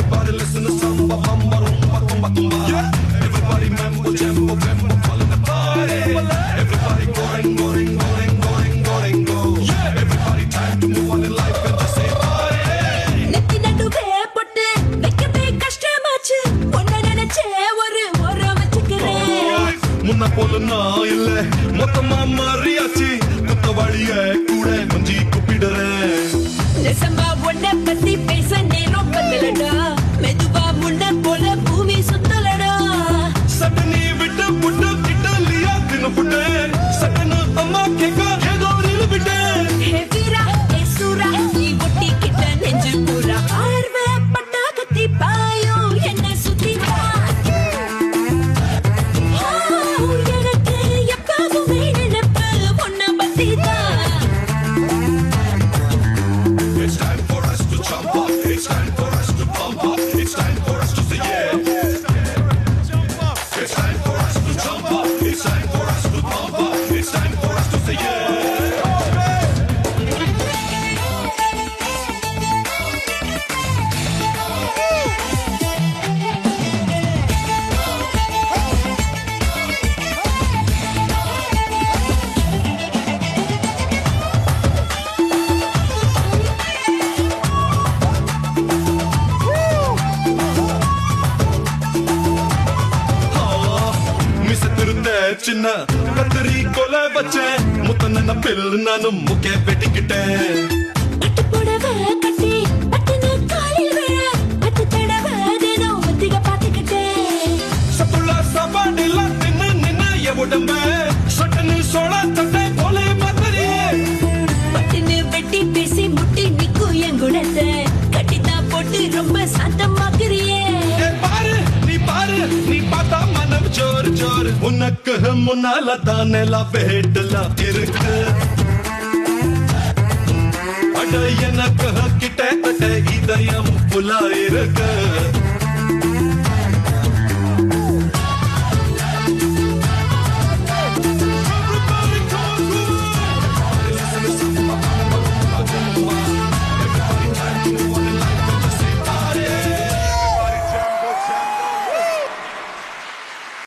Everybody listen to samba, bamba, rumba, tumba, tumba. Yeah. Everybody mambo, jambo, bambo, fall in the party. Everybody going, going, going, going, going, go. Yeah. Everybody time to move on in life and just say party. நெத்தி நடுவே பொட்டு வைக்கவே கஷ்டமாச்சு ஒன்ன நினைச்சே ஒரு ஓரம் வச்சுக்கிறேன் முன்ன போல நான் இல்ல மொத்தமா மாறியாச்சு குத்தவாளிய கூட கொஞ்சி கூப்பிடுறேன் நெசமா உன்னை பத்தி பேச நேரம் பத்தலடா மெதுவா முன்ன போல பூமி சுத்தலடா சட்டனி விட்டு புட்டு இட்டலியா தின்னு புட்டு சட்டனு அம்மா கேக்கா ஏதோ நிலு விட்டு ஹே வீரா ஹே சூரா நீ ஒட்டி கிட்ட நெஞ்சு பூரா ஆர்வே பட்டா கத்தி பாயோ என்ன சுத்திவா எனக்கு எப்பவுமே நினைப்பு உன்னை பத்தி தான் It's time for us to jump up. It's time for us to pump up. It's time for us to say yeah. It's time for us to jump up. It's time for us to pump up. It's time for us to say yeah. சின்ன கத்திரி கொலை வச்சேன் முத்தன bill நானும் முக்கே வெட்டிக்கிட்டேன் பட்டு புடவை கட்டி பட்டுன்னு காலில் விழ பட்டு தடவை தினம் ஒத்திக பார்த்துக்கிட்டேன் சப்புள்ள சாப்பாடெல்லாம் தின்னு நின்ன என் உடம்ப சட்டனு சோளா தட்டை போல மாதிரியே பட்டுன்னு வெட்டி பேசி முட்டி நிக்கும் என் குணத்தை கட்டித்தான் போட்டு ரொம்ப சாந்தமாக்குறியே பாரு நீ பார்த்தா மனம் ஜோர் ஜோர் உனக்கு முன்னால தானே வேட்டலாம் இருக்கு அட எனக்கு கிட்ட இதயம் புலா இருக்கு